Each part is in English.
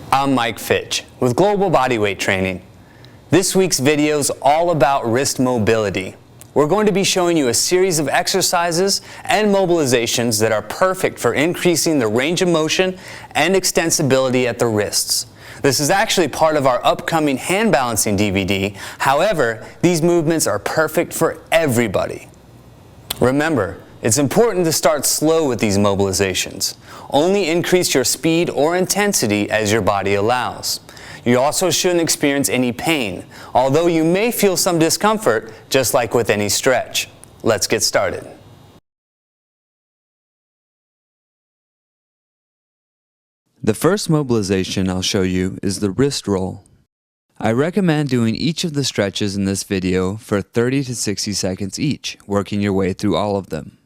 I'm Mike Fitch with Global Bodyweight Training. This week's video is all about wrist mobility. We're going to be showing you a series of exercises and mobilizations that are perfect for increasing the range of motion and extensibility at the wrists. This is actually part of our upcoming hand balancing DVD. However, these movements are perfect for everybody. Remember, it's important to start slow with these mobilizations. Only increase your speed or intensity as your body allows. You also shouldn't experience any pain, although you may feel some discomfort, just like with any stretch. Let's get started. The first mobilization I'll show you is the wrist roll. I recommend doing each of the stretches in this video for 30 to 60 seconds each, working your way through all of them.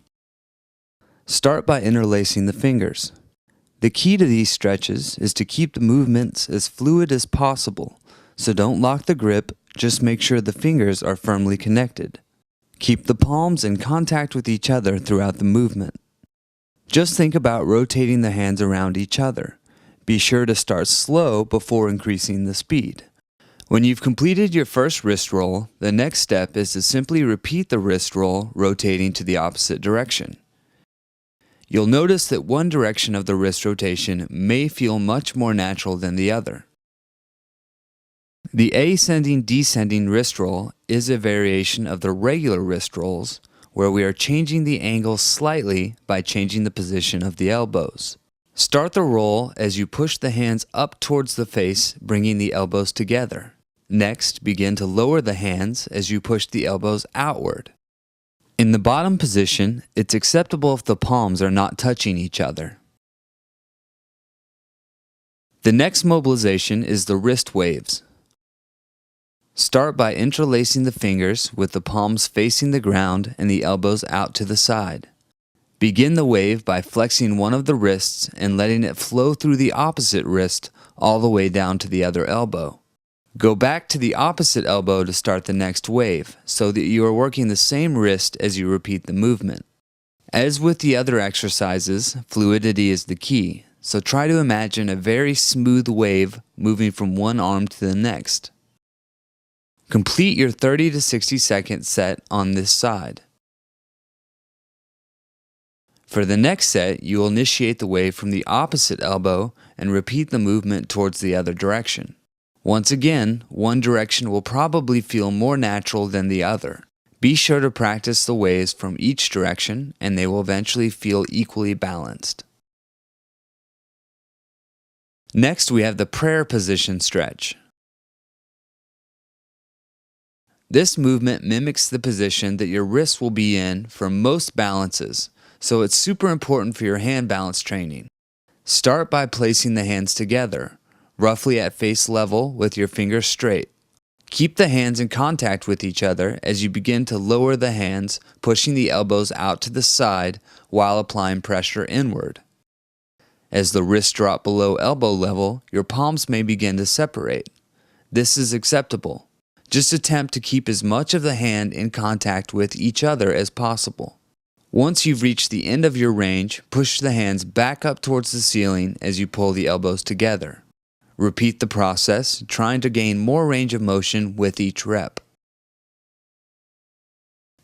Start by interlacing the fingers. The key to these stretches is to keep the movements as fluid as possible, so don't lock the grip, just make sure the fingers are firmly connected. Keep the palms in contact with each other throughout the movement. Just think about rotating the hands around each other. Be sure to start slow before increasing the speed. When you've completed your first wrist roll, the next step is to simply repeat the wrist roll, rotating to the opposite direction. You'll notice that one direction of the wrist rotation may feel much more natural than the other. The ascending-descending wrist roll is a variation of the regular wrist rolls, where we are changing the angle slightly by changing the position of the elbows. Start the roll as you push the hands up towards the face, bringing the elbows together. Next, begin to lower the hands as you push the elbows outward. In the bottom position, it's acceptable if the palms are not touching each other. The next mobilization is the wrist waves. Start by interlacing the fingers with the palms facing the ground and the elbows out to the side. Begin the wave by flexing one of the wrists and letting it flow through the opposite wrist all the way down to the other elbow. Go back to the opposite elbow to start the next wave, so that you are working the same wrist as you repeat the movement. As with the other exercises, fluidity is the key, so try to imagine a very smooth wave moving from one arm to the next. Complete your 30 to 60 second set on this side. For the next set, you will initiate the wave from the opposite elbow and repeat the movement towards the other direction. Once again, one direction will probably feel more natural than the other. Be sure to practice the waves from each direction, and they will eventually feel equally balanced. Next, we have the prayer position stretch. This movement mimics the position that your wrists will be in for most balances, so it's super important for your hand balance training. Start by placing the hands together, roughly at face level with your fingers straight. Keep the hands in contact with each other as you begin to lower the hands, pushing the elbows out to the side while applying pressure inward. As the wrists drop below elbow level, your palms may begin to separate. This is acceptable. Just attempt to keep as much of the hand in contact with each other as possible. Once you've reached the end of your range, push the hands back up towards the ceiling as you pull the elbows together. Repeat the process, trying to gain more range of motion with each rep.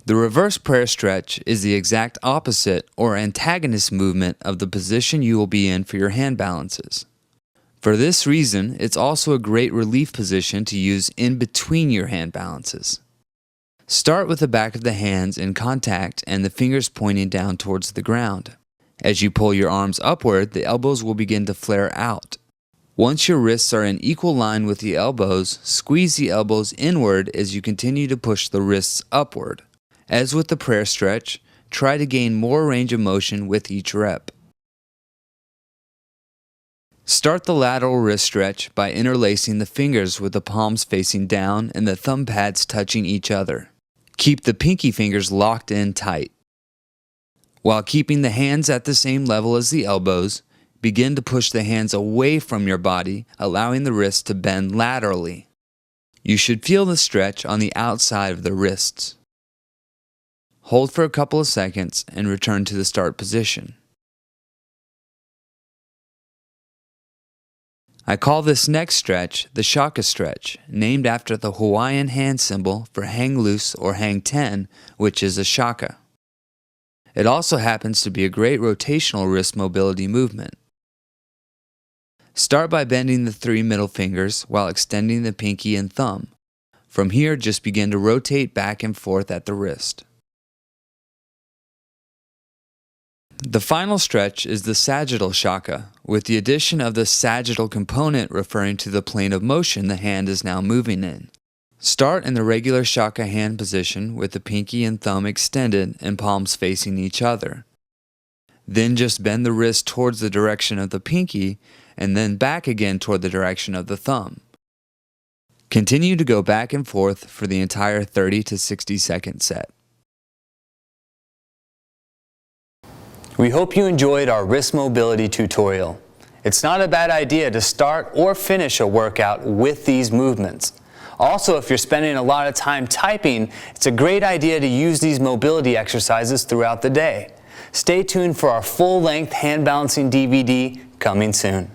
The reverse prayer stretch is the exact opposite or antagonist movement of the position you will be in for your hand balances. For this reason, it's also a great relief position to use in between your hand balances. Start with the back of the hands in contact and the fingers pointing down towards the ground. As you pull your arms upward, the elbows will begin to flare out. Once your wrists are in equal line with the elbows, squeeze the elbows inward as you continue to push the wrists upward. As with the prayer stretch, try to gain more range of motion with each rep. Start the lateral wrist stretch by interlacing the fingers with the palms facing down and the thumb pads touching each other. Keep the pinky fingers locked in tight. While keeping the hands at the same level as the elbows, begin to push the hands away from your body, allowing the wrists to bend laterally. You should feel the stretch on the outside of the wrists. Hold for a couple of seconds and return to the start position. I call this next stretch the Shaka Stretch, named after the Hawaiian hand symbol for hang loose or hang 10, which is a shaka. It also happens to be a great rotational wrist mobility movement. Start by bending the 3 middle fingers while extending the pinky and thumb. From here, just begin to rotate back and forth at the wrist. The final stretch is the Sagittal Shaka, with the addition of the sagittal component referring to the plane of motion the hand is now moving in. Start in the regular Shaka hand position with the pinky and thumb extended and palms facing each other. Then just bend the wrist towards the direction of the pinky and then back again toward the direction of the thumb. Continue to go back and forth for the entire 30 to 60 second set. We hope you enjoyed our wrist mobility tutorial. It's not a bad idea to start or finish a workout with these movements. Also, if you're spending a lot of time typing, it's a great idea to use these mobility exercises throughout the day. Stay tuned for our full-length hand balancing DVD coming soon.